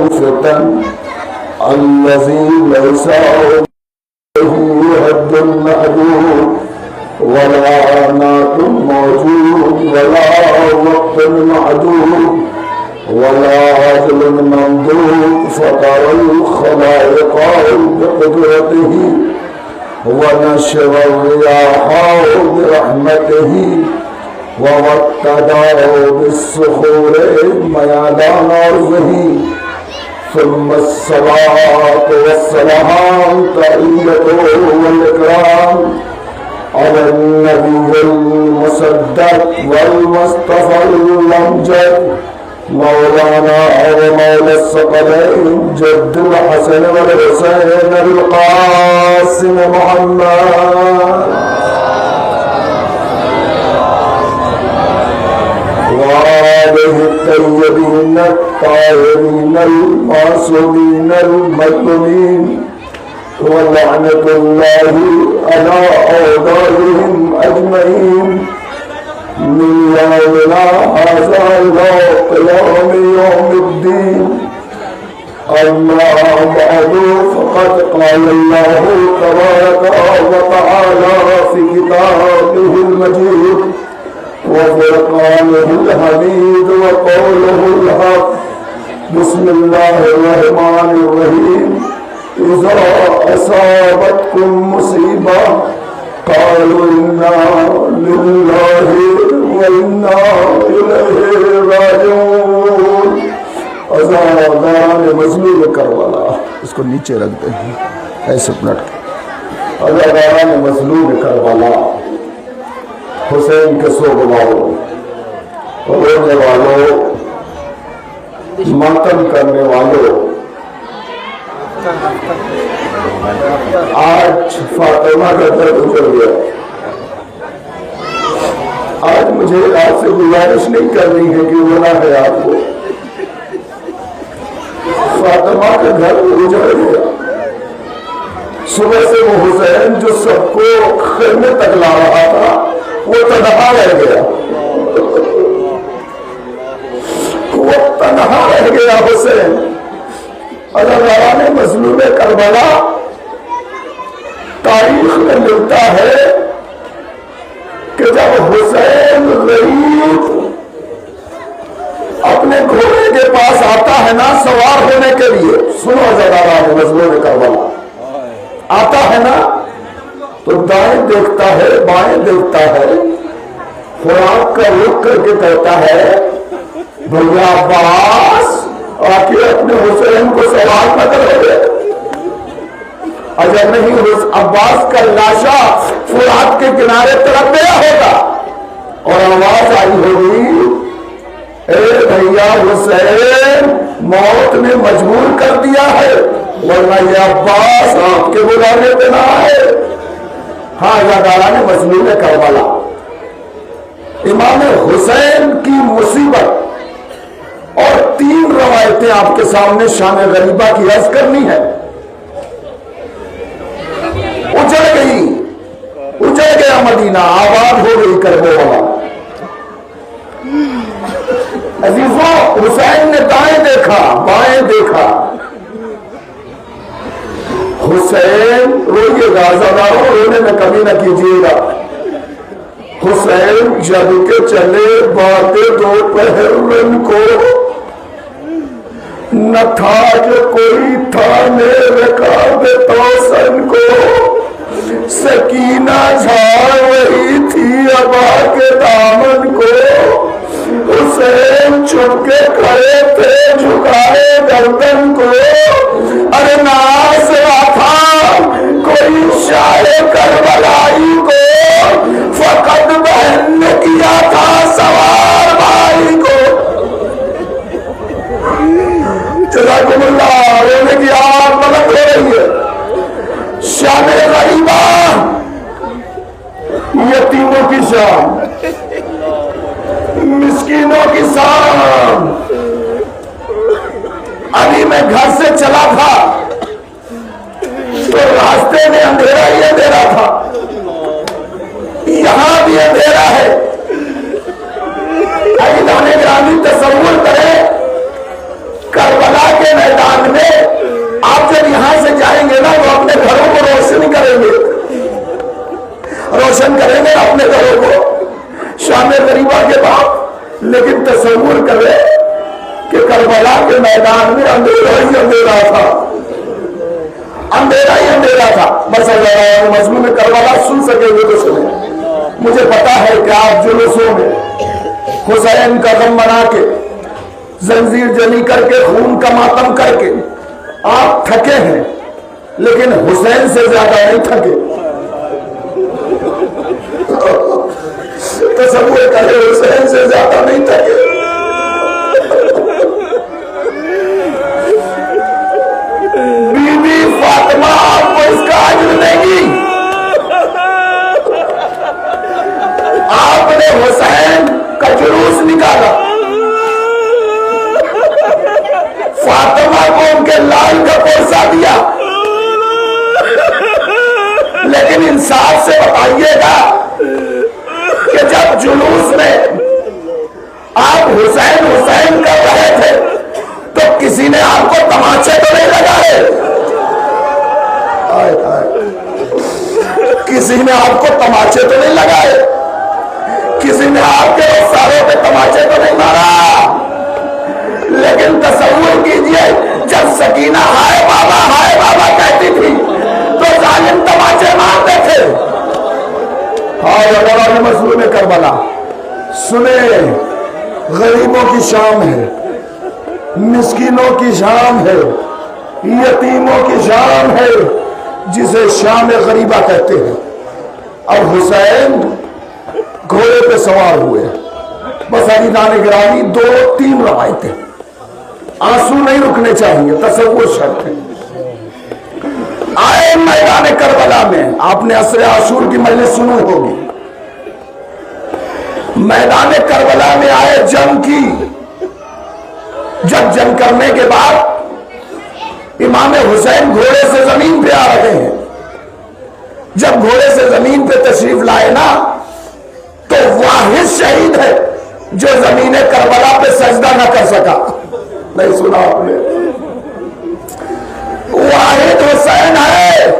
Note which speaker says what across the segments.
Speaker 1: الفتن الذي ليس له حد محدود ولا نعت موجود ولا وقت معدود ولا عدل ممدود فطر الخلائق بقدرته ونشر الرياح برحمته ووقدا بالصخور ميادان أرضه ثم الصلاة والسلام تحية والإكرام على النبي المصدق والمصطفى الأمجد مولانا ومولى الثقلين جد الحسن والحسين القاسم محمد وآله الطيبين الطاهرين المعصومين المظلومين ولعنة الله على أعدائهم أجمعين من يومنا هذا إلى قيام يوم الدين. أما بعد فقد قال الله تبارك وتعالى في كتابه المجيد وفرقانه الحميد وقوله الحق بسم الله الرحمن الرحيم إذا أصابتكم مصيبة قالوا إنا لله وإنا إليه راجعون. ازادان مظلوم کربلا اس کو نیچے رکھ دیں ایسے پلٹ کے. ازادان مظلوم کربلا حسین کے سوگ والوں رونے والوں ماتم کرنے والوں آج فاطمہ کا درد گزر گیا. آج مجھے آپ سے گزارش نہیں کرنی ہے کہ رونا ہے آپ کو. فاطمہ کا گھر اجڑ گیا. صبح سے وہ حسین جو سب کو خیمے تک لا رہا تھا وہ تنہا رہ گیا. وہ تنہا رہ گیا حسین. اللہ نے مظلوم کربلا تاریخ میں ملتا ہے کہ جب حسین غریب اپنے گھوڑے کے پاس آتا ہے نا سوار ہونے کے لیے, سنو ذرا مظلوم کربلا آتا ہے نا تو دائیں دیکھتا ہے بائیں دیکھتا ہے, خوراک کا رخ کر کے کہتا ہے بھیا عباس آکے اپنے حسین کو سوال نہ کرو گے. اگر نہیں عباس کا لاشا فرات کے کنارے طرف گیا ہوگا اور آواز آئی ہوگی اے بھیا حسین موت نے مجبور کر دیا ہے ورنہ یہ عباس آپ کے بلانے پہ نہ آئے. ہاں اللہ تعالیٰ نے مظلوم کربلا امام حسین کی مصیبت اور 3 روایتیں آپ کے سامنے شان غریبہ کی عرض کرنی ہے. اجڑ گیا مدینہ, آباد ہو گئی کربلا والا. عزیزوں حسین نے دائیں دیکھا بائیں دیکھا. حسین روئیے گا زبانوں رونے میں کمی نہ کیجیے گا. حسین جب کے چلے باتیں دوپہر کو نہ تھا کہ کوئی تھا میرے کعب توسن کو. سکینہ جھاڑ وہی تھی ابا کے دامن کو. حسین چھپ کے کھڑے تھے جھکائے گردن کو. ارے ناز نہ تھا کوئی شاہ کربلائی کو, فقط بہن نے کیا تھا سوار بھائی کو. جزاکم اللہ. رونے کی آواز بلند ہو رہی ہے. شام غریبہ یتیموں کی شام, مسکینوں کی شام. ابھی میں گھر سے چلا تھا تو راستے میں اندھیرا ہی اندھیرا تھا, یہاں بھی اندھیرا ہے. تصور کرے کربلا کے میدان اپنے گھروں کو، شام غریبہ کے بعد، لیکن تصور کرے کہ کربلا کے میدان میں اندھیرا ہی اندھیرا تھا، اندھیرا ہی اندھیرا تھا۔ بس اگر مضمون کربلا سن سکے وہ تو سنیں۔ مجھے پتا ہے کہ آپ جلوسوں میں حسین کا غم منا کے، زنجیر جنی کر کے، خون کا ماتم کر کے آپ تھکے ہیں، لیکن حسین سے زیادہ نہیں تھکے۔ تصور کرے حسین سے زیادہ نہیں تھکے۔ بی بی فاطمہ آپ کو اس کا اجر دے گی۔ آپ نے حسین کا جلوس نکالا، فاطمہ کو ان کے لال کا پرسہ دیا، لیکن انصاف سے بتائیے گا کہ جب جلوس میں آپ حسین حسین کر رہے تھے تو کسی نے آپ کو تماچے تو نہیں لگائے؟ کسی نے آپ کو تماچے تو نہیں لگائے؟ کسی نے آپ کے رخساروں پہ تماچے تو نہیں مارا؟ لیکن تصور کیجئے جب سکینہ ہائے بابا کہتی تھی تو ظالم تماچے مارتے تھے۔ ہاں مظلوم کربلا سنے، غریبوں کی شام ہے، مسکینوں کی شام ہے، یتیموں کی شام ہے، جسے شام غریبہ کہتے ہیں۔ اب حسین گھوڑے پہ سوار ہوئے، بس عزیزان گرامی 2-3 روایتیں، آنسو نہیں رکنے چاہیے، تصور شرط ہے۔ آئے میدان کربلا میں، آپ نے عصر عاشور کی مجلس سنو ہوگی، میدان کربلا میں آئے، جنگ کی۔ جب جنگ کرنے کے بعد امام حسین گھوڑے سے زمین پہ آ رہے ہیں، جب گھوڑے سے زمین پہ تشریف لائے نا تو واحد شہید ہے جو زمین کربلا پہ سجدہ نہ کر سکا۔ نہیں سنا آپ نے؟ واحد حسین ہے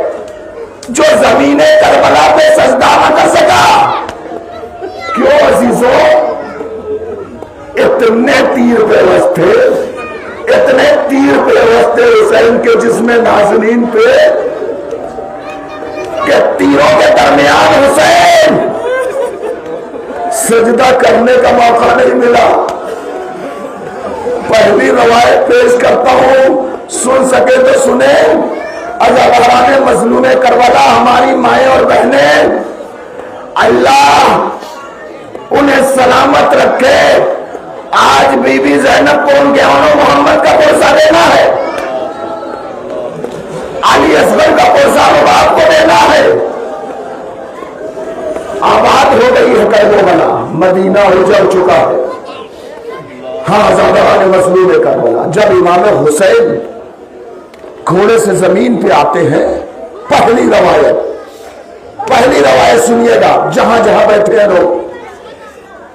Speaker 1: جو زمین کربلا پہ سجدہ نہ کر سکا۔ کیوں عزیزوں؟ اتنے تیر پیوست تھے، اتنے تیر پیوست تھے حسین کے جسم نازنین پہ کہ تیروں کے درمیان حسین سجدہ کرنے کا موقع نہیں ملا۔ پہلی روایت پیش کرتا ہوں، سن سکے تو سنیں۔ عزاداران مظلوم کربلا، ہماری مائیں اور بہنیں، اللہ انہیں سلامت رکھے۔ آج بی بی زینب کو ان کے اونو محمد کا پرسہ دینا ہے، علی اصغر کا پرسہ رباب کو دینا ہے۔ آباد ہو گئی ہے کربلا، مدینہ اجڑ چکا ہے۔ ہاں عزاداران مظلوم کربلا، جب امام حسین گھوڑے سے زمین پہ آتے ہیں، پہلی روایت سنیے گا، جہاں جہاں بیٹھے ہیں لوگ،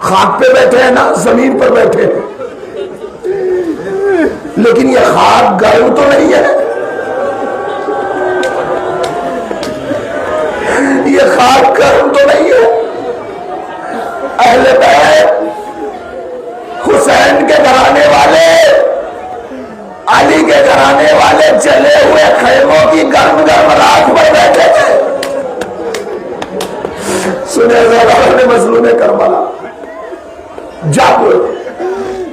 Speaker 1: خاک پہ بیٹھے ہیں نا، زمین پر بیٹھے ہیں، لیکن یہ خاک گرم تو نہیں ہے، یہ خاک گرم تو نہیں ہے۔ اہل بیت حسین کے گھرانے والے، علی کے گھرانے والے جلے ہوئے خیموں کی گرم گرم راکھ پر بیٹھے تھے۔ سنے عزاداران مظلوم کربلا، جب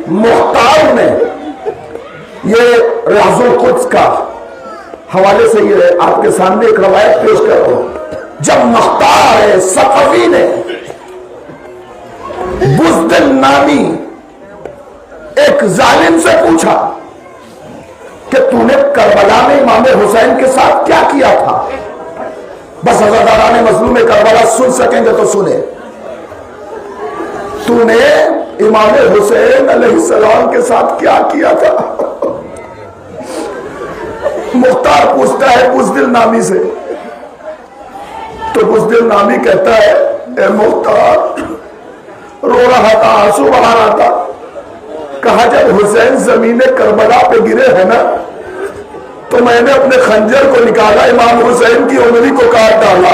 Speaker 1: مختار نے، یہ راز القدس کا حوالے سے یہ آپ کے سامنے ایک روایت پیش کر رہا ہوں، جب مختار ثقفی نے بزدل نامی ایک ظالم سے پوچھا کہ تو نے کربلا میں امام حسین کے ساتھ کیا کیا تھا؟ بس عزاداران مظلوم کربلا سن سکیں گے تو سنیں۔ تو نے امام حسین علیہ السلام کے ساتھ کیا کیا تھا؟ مختار پوچھتا ہے بزدل نامی سے، تو بزدل نامی کہتا ہے اے مختار، رو رہا تھا، آنسو بہا رہا تھا، کہا جب حسین زمین کربلا پہ گرے ہیں نا تو میں نے اپنے خنجر کو نکالا، امام حسین کی انگلی کو کاٹ ڈالا۔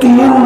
Speaker 1: 3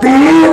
Speaker 1: 3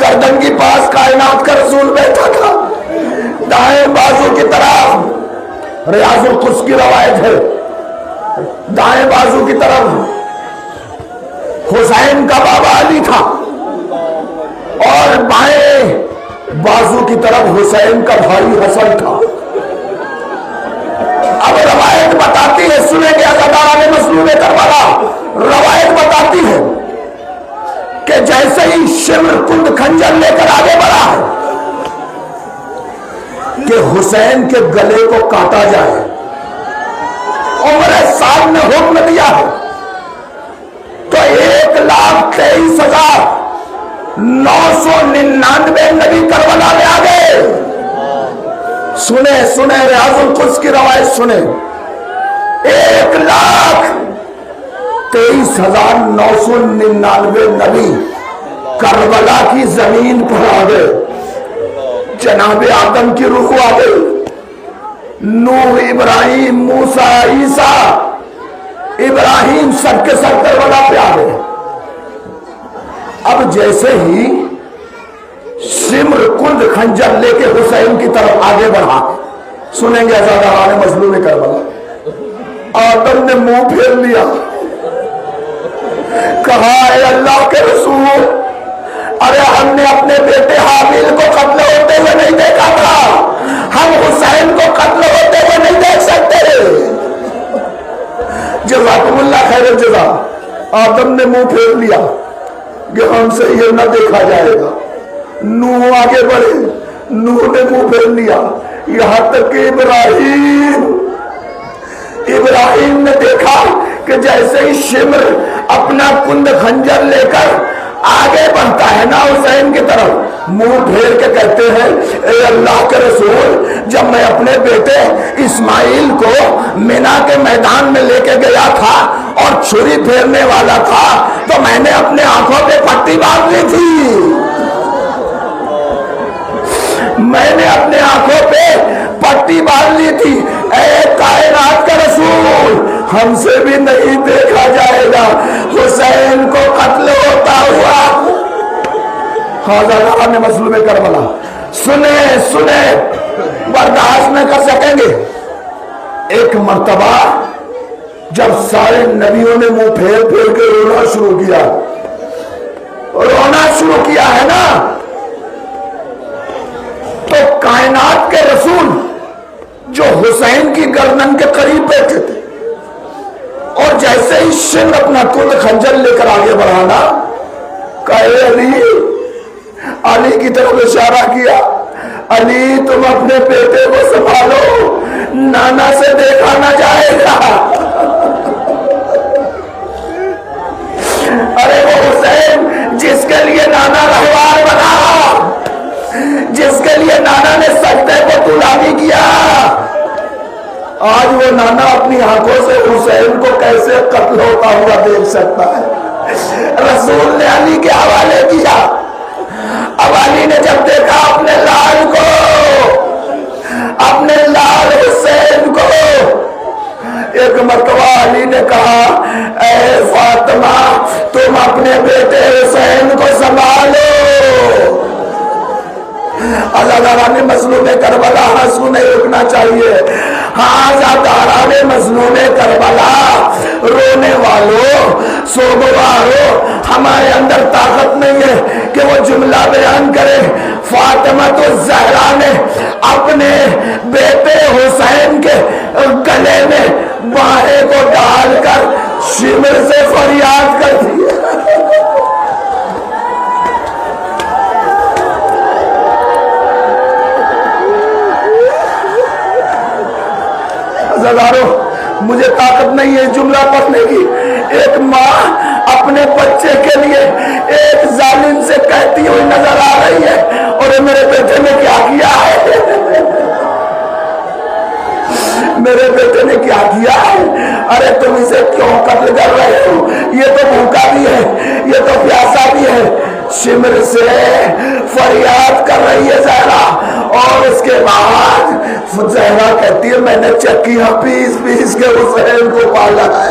Speaker 1: گردن کے پاس کائنات کا رسول بیٹھا تھا، دائیں بازو کی طرف ریاض القدس کی روایت ہے، دائیں بازو کی طرف حسین کا بابا علی تھا اور بائیں بازو کی طرف حسین کا بھائی حسن تھا۔ اب روایت بتاتی ہے، سنیں گے عزاداران مظلوم کربلا، روایت بتاتی ہے کہ جیسے ہی شمر کند خنجر لے کر آگے بڑھا ہے کہ حسین کے گلے کو کاٹا جائے، عمر صاحب نے حکم دیا ہے تو 1,23,999 نبی کربلا میں آ گئے۔ سنیں ریاض القدس کی روایت سنیں، 1,23,999 نبی کربلا کی زمین پر آ گئے۔ جناب آدم کی روح آ گئی، نوح، ابراہیم، موسیٰ، عیسیٰ، ابراہیم سب کے سب کربلا پہ آ گئے۔ اب جیسے ہی سمر کند خنجر لے کے حسین کی طرف آگے بڑھا، سنیں گے عزاداران مظلوم کربلا، آدم نے منہ پھیر لیا، کہا اے اللہ کے رسول، ارے ہم نے اپنے بیٹے حابیل کو قتل ہوتے ہوئے نہیں دیکھا تھا، ہم حسین کو قتل ہوتے ہوئے نہیں دیکھ سکتے۔ جزاکم اللہ خیر الجزا۔ آدم نے منہ پھیر لیا کہ ہم سے یہ نہ دیکھا جائے گا۔ نوح آگے بڑھے، نوح نے منہ پھیر لیا، یہاں تک کہ ابراہیم نے دیکھا کہ جیسے ہی شمر اپنا کند خنجر لے کر آگے بڑھتا ہے نا حسین کی طرف، منہ پھیر کے کہتے ہیں اے اللہ کے رسول، جب میں اپنے بیٹے اسماعیل کو مینا کے میدان میں لے کے گیا تھا اور چھری پھیرنے والا تھا تو میں نے اپنے آنکھوں پہ پٹی باندھ لی تھی، میں نے اپنے آنکھوں پہ پٹی باندھ لی تھی۔ اے کائنات کا رسول، ہم سے بھی نہیں دیکھا جائے گا حسین کو قتل ہوتا ہوا۔ عزاداران مظلوم کربلا، سنیں، برداشت نہ کر سکیں گے۔ ایک مرتبہ جب سارے نبیوں نے منہ پھیر پھیر کے رونا شروع کیا ہے نا، تو کائنات کے رسول جو حسین کی گردن کے قریب بیٹھے تھے اور جیسے ہی شمر اپنا کند خنجر لے کر آگے بڑھانا، کہے علی کی طرف اشارہ کیا، علی تم اپنے بیٹے کو سنبھالو، نانا سے دیکھا نہ جائے گا۔ ارے وہ حسین جس کے لیے نانا رہوار بنا، جس کے لیے نانا نے سجدے کو طولانی کیا، آج وہ نانا اپنی آنکھوں سے حسین کو کیسے قتل ہوتا ہوا دیکھ سکتا ہے؟ رسول نے علی کے حوالے کیا۔ اب علی نے جب دیکھا اپنے لال حسین کو، ایک مرتبہ علی نے کہا اے فاطمہ تم اپنے بیٹے حسین کو سنبھالو۔ عزاداران مظلوم کربلا، ہنسو نہیں رکنا چاہیے۔ ہاں عزاداران مظلوم کربلا، رونے والوں، سوگواروں، ہمارے اندر طاقت نہیں ہے کہ وہ جملہ بیان کرے۔ فاطمہ الزہرا نے اپنے بیٹے حسین کے گلے میں باہیں کو ڈال کر شمر سے فریاد کر دی۔ مجھے طاقت نہیں ہے جملہ پڑھنے کی۔ ایک ماں اپنے بچے کے لیے ایک ظالم سے کہتی ہوئی نظر آ رہی ہے، اور میرے بیٹے نے کیا کیا ہے، میرے بیٹے نے کیا کیا ہے، ارے تم اسے کیوں قتل کر رہے ہو، یہ تو بھوکا بھی ہے، یہ تو پیاسا بھی ہے۔ شمر سے فریاد کر رہی ہے زہرا، اور اس کے بعد زہرا کہتی ہے میں نے چکیاں پیس پیس کے حسین کو پالا ہے،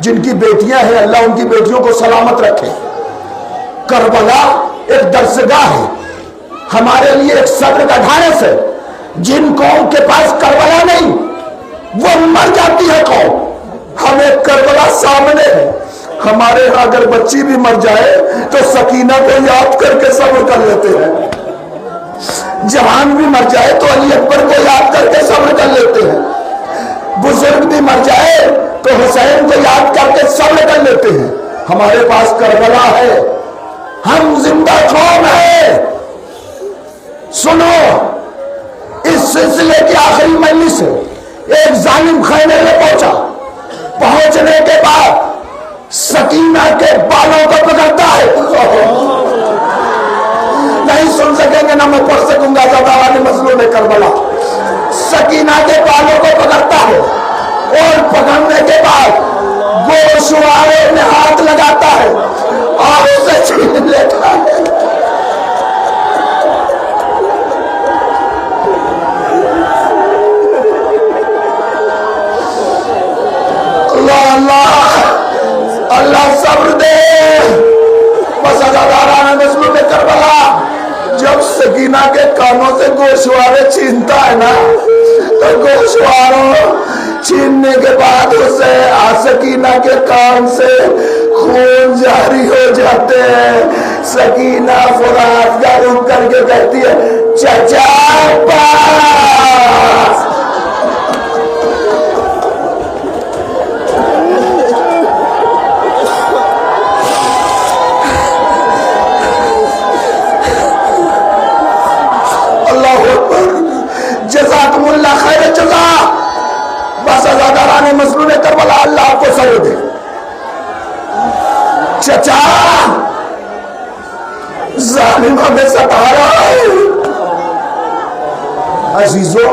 Speaker 1: جن کی بیٹیاں ہیں اللہ ان کی بیٹیوں کو سلامت رکھے. کربلا ایک درسگاہ ہے ہمارے لیے، ایک صبر کا ڈھانس ہے. جن قوم کے پاس کربلا نہیں وہ مر جاتی ہے قوم. ہمیں کربلا سامنے ہے. ہمارے ہاں اگر بچی بھی مر جائے تو سکینہ کو یاد کر کے صبر کر لیتے ہیں. جوان بھی مر جائے تو علی اکبر کو یاد کر کے صبر کر لیتے ہیں. بزرگ بھی مر جائے تو حسین کو یاد کر کے صبر کر لیتے ہیں. ہمارے پاس کربلا ہے. ہم زندہ قوم ہے. سنو، اس سلسلے کی آخری مجلس ہے. ایک ظالم خیمے میں پہنچا. پہنچنے کے بعد سکینہ کے بالوں کو پکڑتا ہے. نہیں سن سکیں گے نہ میں پڑھ سکوں گا زبان مظلوم کربلا. سکینہ کے بالوں کو پکڑتا ہے اور پکڑنے کے بعد گوشوارے میں ہاتھ لگاتا ہے اور اسے چھین لیتا ہے. اللہ اللہ اللہ صبر دے. بس ازاداران مظلوم کربلا جب سکینہ کے کانوں سے گوشوارے چھینتا ہے نا تو گوشواروں چھیننے کے بعد اسے سکینہ کے کان سے خون جاری ہو جاتے ہیں. سکینہ فرات کا رخ کر کے کہتی ہے چچا پاس. جزاکم اللہ خیر جزا. بس ازاداران مظلوم کربلا اللہ آپ کو صبر دے. چچا ظالم ہمیں ستا رہا ہے. عزیزو،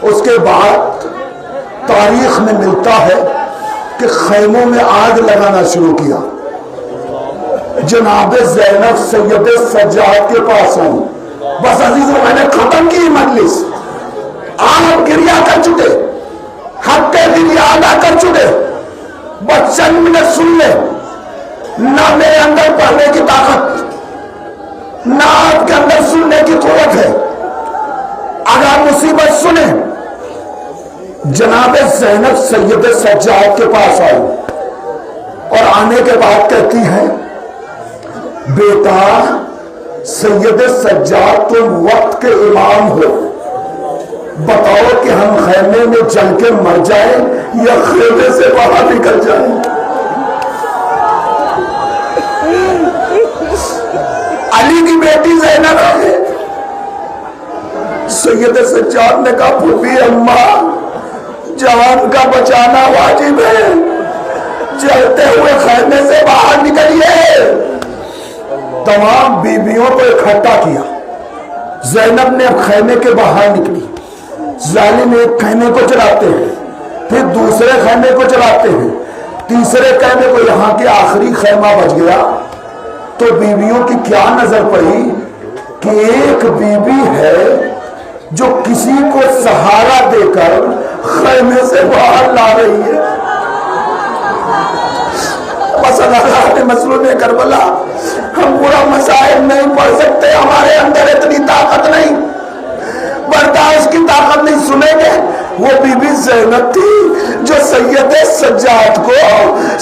Speaker 1: اس کے بعد تاریخ میں ملتا ہے کہ خیموں میں آگ لگانا شروع کیا. جناب زینب سید سجاد کے پاس آئی. بس عزیزو میں نے ختم کی مجلس. آپ گریا کر چکے، حق گریا ادا کر چکے. بس چند منٹ سن لیں. نہ میرے اندر پڑھنے کی طاقت نہ آپ کے اندر سننے کی قوت ہے. اگر مصیبت سنیں. جناب زینب سید سجاد کے پاس آئی اور آنے کے بعد کہتی ہیں بیٹا سید سجاد تم وقت کے امام ہو. بتاؤ کہ ہم خیمے میں جل کے مر جائیں یا خیمے سے باہر نکل جائیں. علی کی بیٹی زینب ہے. سید سجاد نے کہا پھوپھی اماں جوان کا بچانا واجب ہے. جلتے ہوئے خیمے سے باہر نکلیے. تمام بیویوں کو اکٹھا کیا. زینب نے اب خیمے کے باہر نکلی. ظالم ایک خیمے کو چلاتے ہیں، پھر دوسرے خیمے کو چلاتے ہیں، تیسرے خیمے کو. یہاں کے آخری خیمہ بچ گیا تو بیویوں کی کیا نظر پڑی کہ ایک بیوی ہے جو کسی کو سہارا دے کر خیمے سے باہر لا رہی ہے. بس اللہ مظلوم کربلا ہم پورا مسائل نہیں پڑھ سکتے. ہمارے اندر اتنی طاقت نہیں، برداشت کی طاقت نہیں. سنیں گے وہ بی بی زینب تھی جو سید سجاد کو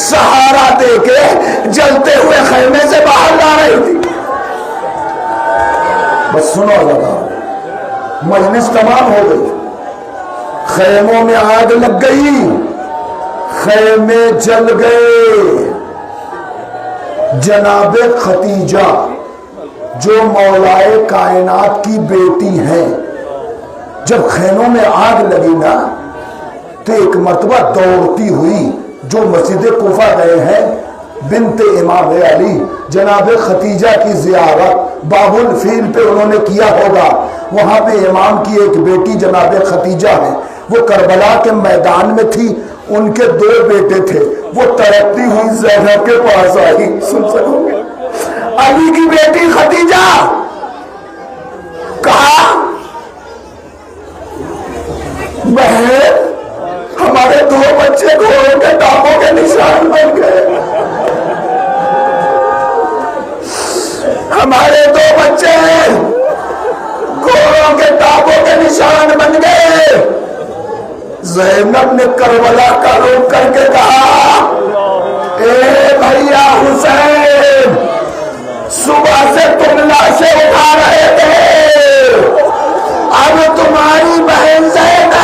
Speaker 1: سہارا دے کے جلتے ہوئے خیمے سے باہر لا رہی تھی. بس سنو لگا، مجلس تمام ہو گئی. خیموں میں آگ لگ گئی، خیمے جل گئے. جناب ختیجہ جو مولائے کائنات کی بیٹی ہیں، جب خیموں میں آگ لگی نا تو ایک مرتبہ دوڑتی ہوئی جو مسجد کوفہ گئے ہیں بنت امام علی جناب ختیجہ کی زیارت باب الفیل پہ انہوں نے کیا ہوگا. وہاں پہ امام کی ایک بیٹی جناب ختیجہ ہے، وہ کربلا کے میدان میں تھی. ان کے 2 بیٹے تھے. وہ تڑپتی ہوئی زینب کے پاس آئی. سن سکو گے علی کی بیٹی ختیجہ کہا بہن ہمارے 2 بچے گھوڑوں کے ٹانگوں کے نشان بن گئے، ہمارے 2 بچے گھوڑوں کے ٹانگوں کے نشان بن گئے۔ زینب نے کربلا کا رخ کر کے کہا، اے بھیا حسین، صبح سے تم لاشیں اٹھا رہے تھے، اب تمہاری بہن زینب۔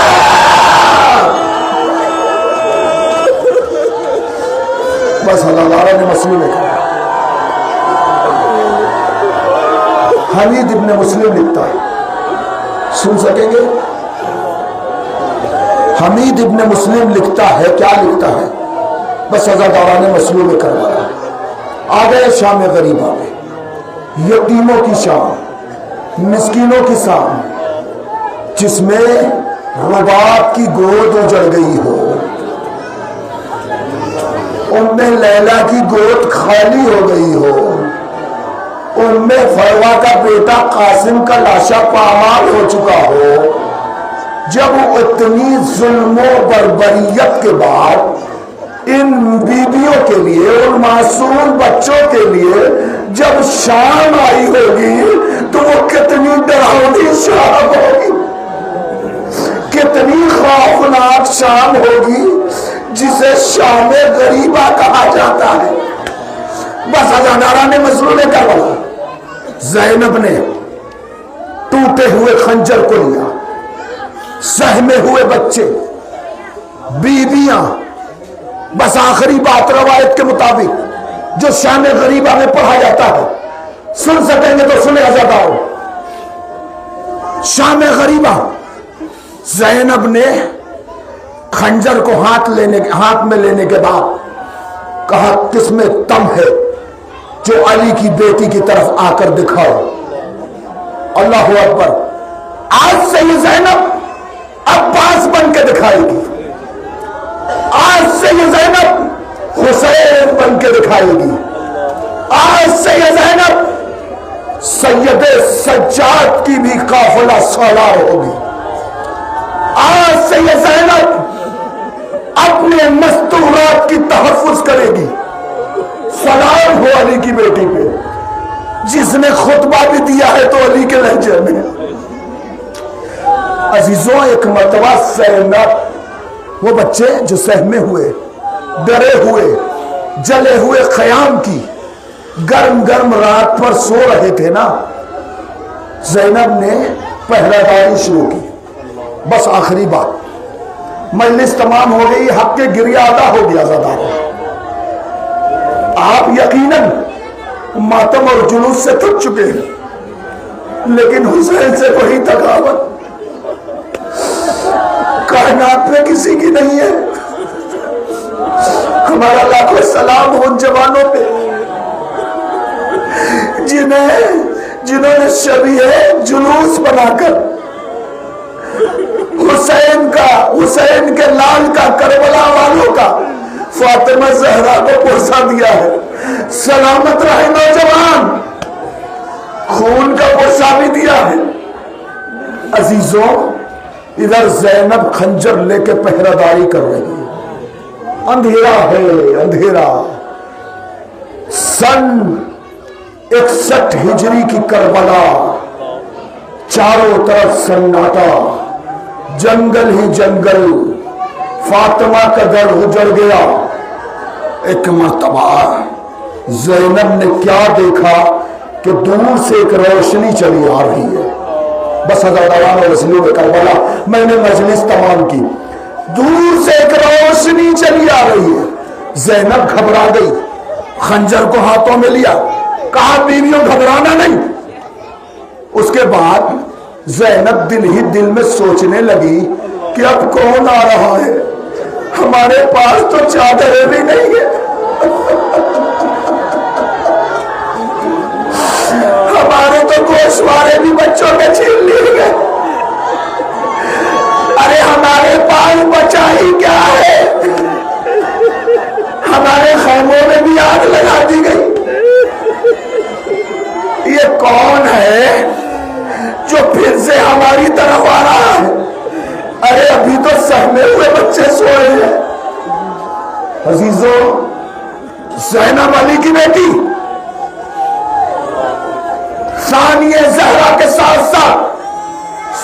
Speaker 1: بس اللہ تعالیٰ نے مسلم میں کہا۔ حمید ابن مسلم لکھتا ہے، سن سکیں گے؟ حمید ابن مسلم لکھتا ہے، کیا لکھتا ہے؟ بس عزادارہ نے مسلم میں کروایا۔ آ گئے شام غریبہ میں، یتیموں کی شام، مسکینوں کی شام، جس میں رباب کی گود اجڑ گئی ہو، ام لیلا کی گود خالی ہو گئی ہو، ام فروا کا بیٹا قاسم کا لاشا پامال ہو چکا ہو، جب اتنی ظلم و بربریت کے بعد ان بیویوں کے لیے، ان معصوم بچوں کے لیے جب شام آئی ہوگی تو وہ کتنی ڈراؤنی شام ہوگی، کتنی خوفناک شام ہوگی، جسے شام غریبہ کہا جاتا ہے۔ بس عزادارہ نے مظلوم کروایا۔ زینب نے ٹوٹے ہوئے خنجر کو لیا، سہمے ہوئے بچے، بیویاں، بس آخری بات روایت کے مطابق جو شام غریبہ میں پڑھا جاتا ہے، سن سکیں گے تو سنیں عزادارو۔ شام غریبہ، زینب نے خنجر کو ہاتھ میں لینے کے بعد کہا، کس میں تم ہے جو علی کی بیٹی کی طرف آ کر دکھاؤ۔ اللہ اکبر۔ آج سے یہ زینب عباس بن کے دکھائے گی، آج سے یہ زینب حسین بن کے دکھائے گی، آج سے یہ زینب سید سجاد کی بھی قافلہ سالار ہوگی، آج سے یہ زینب اپنے مستورات کی تحفظ کرے گی۔ سلام ہو علی کی بیٹی پہ، جس نے خطبہ بھی دیا ہے تو علی کے لہجے میں۔ عزیزوں، ایک مرتبہ زینب، وہ بچے جو سہمے ہوئے، ڈرے ہوئے، جلے ہوئے خیام کی گرم گرم رات پر سو رہے تھے نا، زینب نے پہرہ داری شروع کی۔ بس آخری بات، مجلس تمام ہو گئی، حق کے گریہ ادا ہو گیا زیادہ۔ آپ یقیناً ماتم اور جلوس سے تھک چکے ہیں، لیکن حسین سے وہی تھکاوٹ کائنات میں کسی کی نہیں ہے۔ ہمارا لاکھوں سلام ان جوانوں پہ جنہوں نے شبیہ جلوس بنا کر حسین کے لال کا، کربلا والوں کا، فاطمہ زہرا کو پرسا دیا ہے۔ سلامت رہے نوجوان، خون کا پرسا بھی دیا ہے۔ عزیزوں، ادھر زینب خنجر لے کے پہرہ داری کر رہی ہے، اندھیرا ہے، اندھیرا۔ سن 61 ہجری کی کربلا، چاروں طرف سناٹا، جنگل ہی جنگل، فاطمہ کا در اجڑ گیا۔ ایک مرتبہ زینب نے کیا دیکھا کہ دور سے ایک روشنی چلی آ رہی ہے۔ بس حضرت رسول کربلا، میں نے مجلس تمام کی، دور سے ایک روشنی چلی آ رہی ہے۔ زینب گھبرا گئی، خنجر کو ہاتھوں میں لیا، کہا بیویوں گھبرانا نہیں۔ اس کے بعد زینب دل ہی دل میں سوچنے لگی کہ اب کون آ رہا ہے، ہمارے پاس تو چادریں بھی نہیں ہیں، ہمارے تو گوشوارے بھی بچوں کے چھین لیے گئے، ارے ہمارے پاس بچا ہی کیا ہے، ہمارے خیموں میں بھی آگ لگا دی گئی۔ یہ کون ہے جو پھر سے ہماری طرف آ رہا ہے؟ ارے ابھی تو سہمے ہوئے بچے سوئے ہیں عزیزوں. زینب علی کی بیٹی ثانیہ زہرا کے ساتھ ساتھ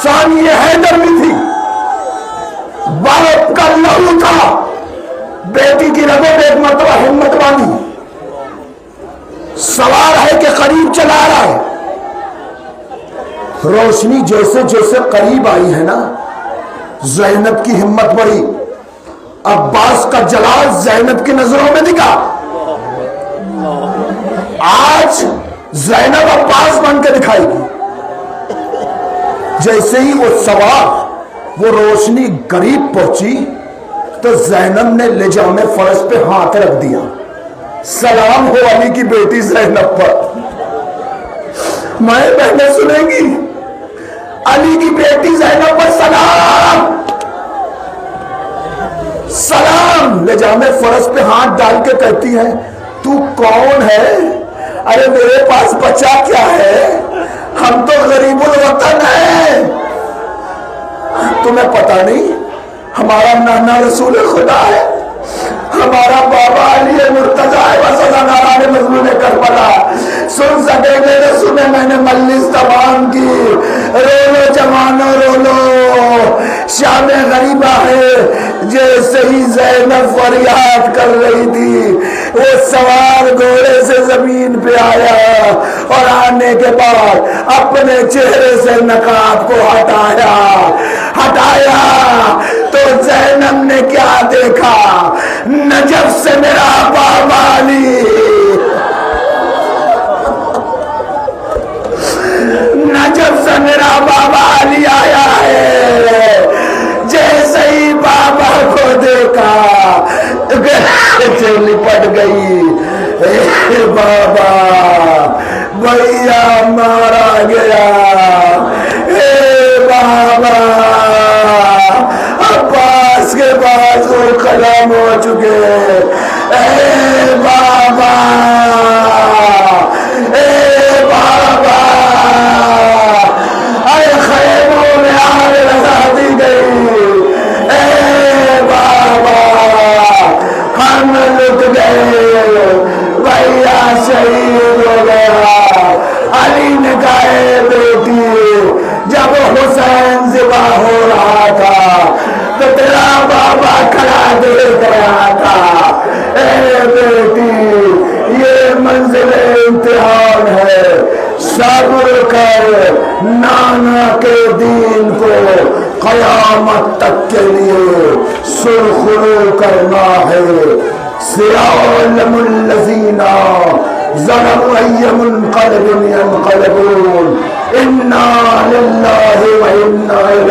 Speaker 1: ثانیہ حیدر بھی تھی. باپ کا لہو تھا. بیٹی کی رگوں میں ایک مرتبہ ہمت باندھی. سوار ہے کہ قریب چلا رہا ہے. روشنی جیسے جیسے قریب آئی ہے نا زینب کی ہمت بڑھی. عباس کا جلال زینب کی نظروں میں دکھا. آج زینب عباس بن کے دکھائی گی. جیسے ہی وہ سوار وہ روشنی قریب پہنچی تو زینب نے لجام فرش پہ ہاتھ رکھ دیا. سلام ہو علی کی بیٹی زینب پر. مائیں بہنیں سنیں گی علی کی بیٹی زینب پر سلام سلام. لجام فرش پہ ہاتھ ڈال کے کہتی ہے تو کون ہے؟ ارے میرے پاس بچہ کیا ہے؟ ہم تو غریب الوطن ہیں. تمہیں پتا نہیں ہمارا نانا رسول خدا ہے, ہمارا بابا علی مرتضیٰ ہے. وصلہ ناران مظلوم کربلا سن سکے میرے سنے میں نے مجلس تمام کی. رولو جوانو رولو شام غریبہ ہے. جیسے ہی زینب فریاد کر رہی تھی وہ سوار گھوڑے سے زمین پہ آیا اور آنے کے بعد اپنے چہرے سے نقاب کو ہٹایا تو زینب نے کیا دیکھا؟ نجف سے میرا بابا علی, نجف سے میرا بابا علی آیا ہے. جیسے ہی بابا کو دیکھا لپٹ گئی. بابا بھیا مارا گیا. بابا عباس کے پاس وہ قلم ہو چکے. بابا بابا خیموں میں آگ لگا دی گئی. بابا ہم لٹ گئے. بھیا شہید ہو گیا. علی نے کہا بیٹی جب حسین ذبح ہو رہا تھا تو تیرا بابا کھڑا دیکھ رہا تھا. اے بیٹی یہ منزل امتحان ہے. صبر کر. نانا کے دین کو قیامت تک کے لیے سرخرو کرنا ہے. سیعلم الذین ظلموا ای منقلب ینقلبون. انا للہ و انا الیہ